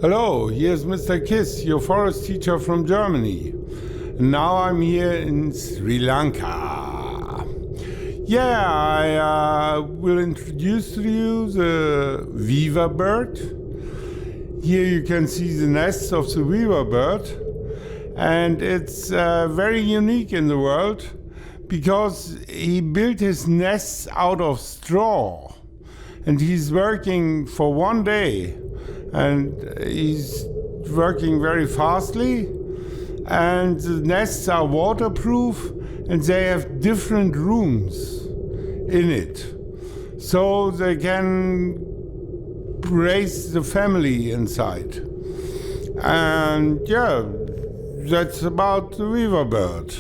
Hello, here's Mr. Kiss, your forest teacher from Germany. Now I'm here in Sri Lanka. Yeah, I will introduce to you the weaver bird. Here you can see the nests of the weaver bird, and it's very unique in the world because he built his nests out of straw, and he's working for one day, and he's working very fastly, and the nests are waterproof and they have different rooms in it, so they can raise the family inside. And yeah, that's about the weaver bird.